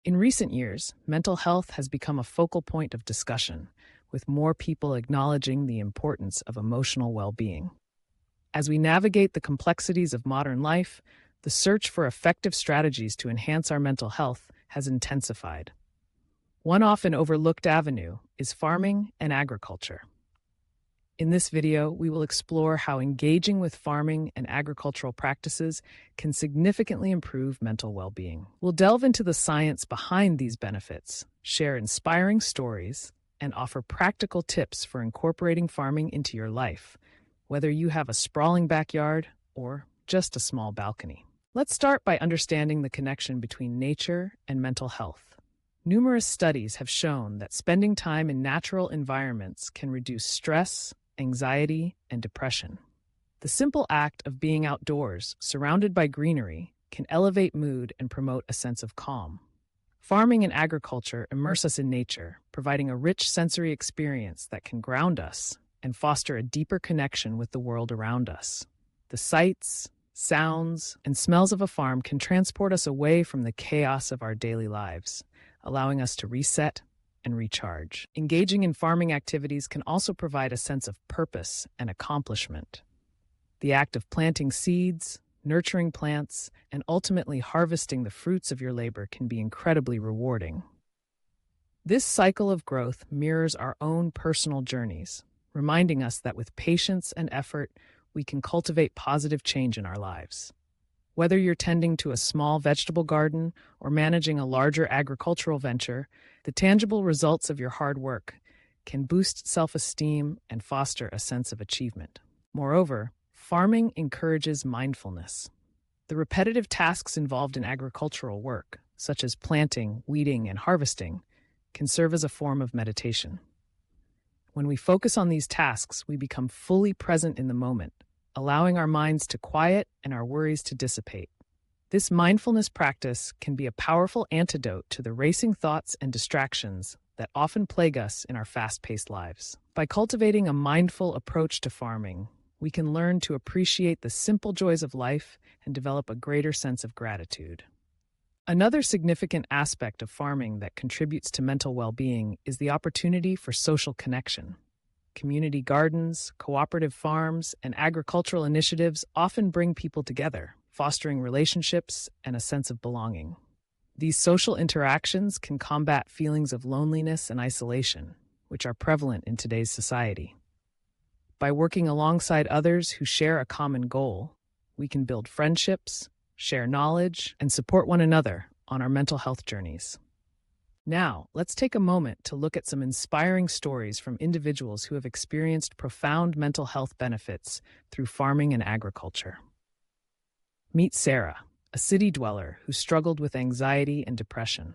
In recent years, mental health has become a focal point of discussion, with more people acknowledging the importance of emotional well-being. As we navigate the complexities of modern life, the search for effective strategies to enhance our mental health has intensified. One often overlooked avenue is farming and agriculture. In this video, we will explore how engaging with farming and agricultural practices can significantly improve mental well-being. We'll delve into the science behind these benefits, share inspiring stories, and offer practical tips for incorporating farming into your life, whether you have a sprawling backyard or just a small balcony. Let's start by understanding the connection between nature and mental health. Numerous studies have shown that spending time in natural environments can reduce stress, anxiety, and depression. The simple act of being outdoors, surrounded by greenery, can elevate mood and promote a sense of calm. Farming and agriculture immerse us in nature, providing a rich sensory experience that can ground us and foster a deeper connection with the world around us. The sights, sounds, and smells of a farm can transport us away from the chaos of our daily lives, allowing us to reset and recharge. Engaging in farming activities can also provide a sense of purpose and accomplishment. The act of planting seeds, nurturing plants, and ultimately harvesting the fruits of your labor can be incredibly rewarding. This cycle of growth mirrors our own personal journeys, reminding us that with patience and effort, we can cultivate positive change in our lives. Whether you're tending to a small vegetable garden or managing a larger agricultural venture, the tangible results of your hard work can boost self-esteem and foster a sense of achievement. Moreover, farming encourages mindfulness. The repetitive tasks involved in agricultural work, such as planting, weeding, and harvesting, can serve as a form of meditation. When we focus on these tasks, we become fully present in the moment, allowing our minds to quiet and our worries to dissipate. This mindfulness practice can be a powerful antidote to the racing thoughts and distractions that often plague us in our fast-paced lives. By cultivating a mindful approach to farming, we can learn to appreciate the simple joys of life and develop a greater sense of gratitude. Another significant aspect of farming that contributes to mental well-being is the opportunity for social connection. Community gardens, cooperative farms, and agricultural initiatives often bring people together, fostering relationships and a sense of belonging. These social interactions can combat feelings of loneliness and isolation, which are prevalent in today's society. By working alongside others who share a common goal, we can build friendships, share knowledge, and support one another on our mental health journeys. Now, let's take a moment to look at some inspiring stories from individuals who have experienced profound mental health benefits through farming and agriculture. Meet Sarah, a city dweller who struggled with anxiety and depression.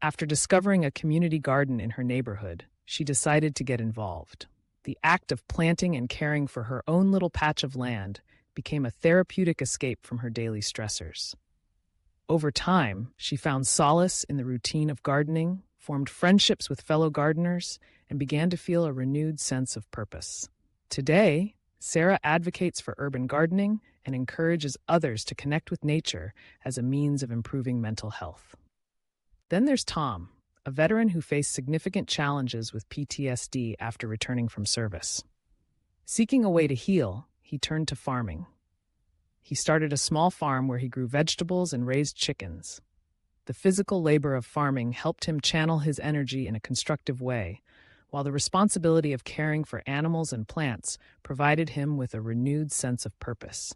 After discovering a community garden in her neighborhood, she decided to get involved. The act of planting and caring for her own little patch of land became a therapeutic escape from her daily stressors. Over time, she found solace in the routine of gardening, formed friendships with fellow gardeners, and began to feel a renewed sense of purpose. Today, Sarah advocates for urban gardening and encourages others to connect with nature as a means of improving mental health. Then there's Tom, a veteran who faced significant challenges with PTSD after returning from service. Seeking a way to heal, he turned to farming. He started a small farm where he grew vegetables and raised chickens. The physical labor of farming helped him channel his energy in a constructive way, while the responsibility of caring for animals and plants provided him with a renewed sense of purpose.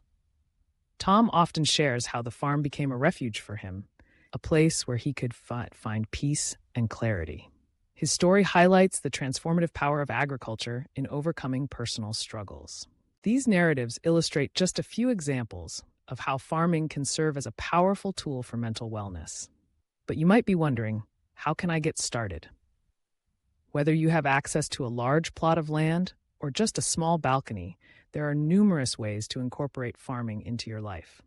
Tom often shares how the farm became a refuge for him, a place where he could find peace and clarity. His story highlights the transformative power of agriculture in overcoming personal struggles. These narratives illustrate just a few examples of how farming can serve as a powerful tool for mental wellness. But you might be wondering, how can I get started? Whether you have access to a large plot of land or just a small balcony, there are numerous ways to incorporate farming into your life.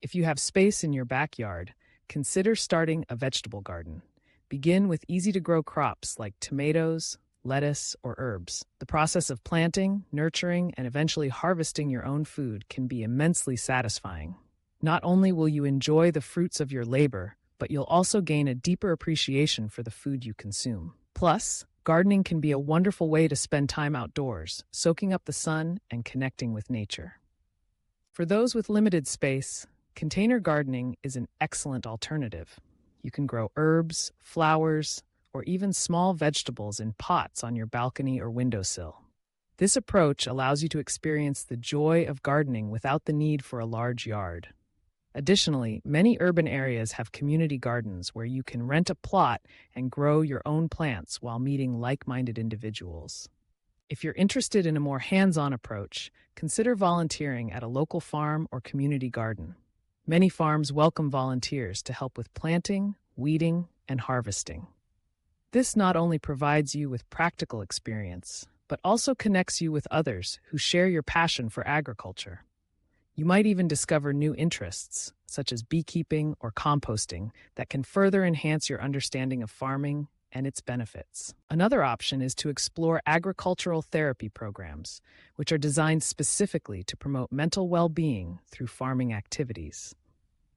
If you have space in your backyard, consider starting a vegetable garden. Begin with easy-to-grow crops like tomatoes, lettuce, or herbs. The process of planting, nurturing, and eventually harvesting your own food can be immensely satisfying. Not only will you enjoy the fruits of your labor, but but you'll also gain a deeper appreciation for the food you consume. Plus, gardening can be a wonderful way to spend time outdoors, soaking up the sun and connecting with nature. For those with limited space, container gardening is an excellent alternative. You can grow herbs, flowers, or even small vegetables in pots on your balcony or windowsill. This approach allows you to experience the joy of gardening without the need for a large yard. Additionally, many urban areas have community gardens where you can rent a plot and grow your own plants while meeting like-minded individuals. If you're interested in a more hands-on approach, consider volunteering at a local farm or community garden. Many farms welcome volunteers to help with planting, weeding, and harvesting. This not only provides you with practical experience, but also connects you with others who share your passion for agriculture. You might even discover new interests, such as beekeeping or composting, that can further enhance your understanding of farming and its benefits. Another option is to explore agricultural therapy programs, which are designed specifically to promote mental well-being through farming activities.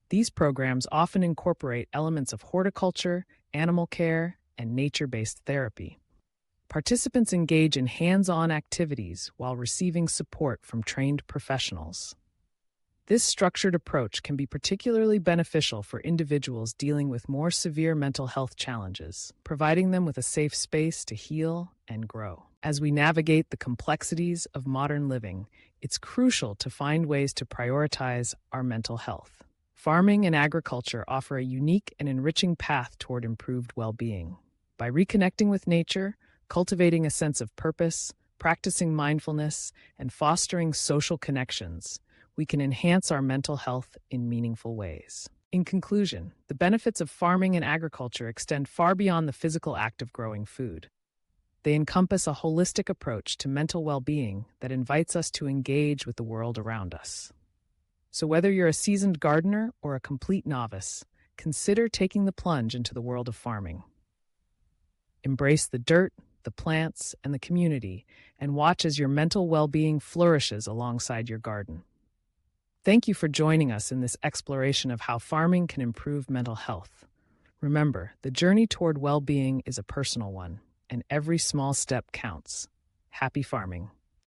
These programs often incorporate elements of horticulture, animal care, and nature-based therapy. Participants engage in hands-on activities while receiving support from trained professionals. This structured approach can be particularly beneficial for individuals dealing with more severe mental health challenges, providing them with a safe space to heal and grow. As we navigate the complexities of modern living, it's crucial to find ways to prioritize our mental health. Farming and agriculture offer a unique and enriching path toward improved well-being. By reconnecting with nature, cultivating a sense of purpose, practicing mindfulness, and fostering social connections, we can enhance our mental health in meaningful ways. In conclusion, the benefits of farming and agriculture extend far beyond the physical act of growing food. They encompass a holistic approach to mental well-being that invites us to engage with the world around us. So whether you're a seasoned gardener or a complete novice, consider taking the plunge into the world of farming. Embrace the dirt, the plants, and the community, and watch as your mental well-being flourishes alongside your garden. Thank you for joining us in this exploration of how farming can improve mental health. Remember, the journey toward well-being is a personal one, and every small step counts. Happy farming.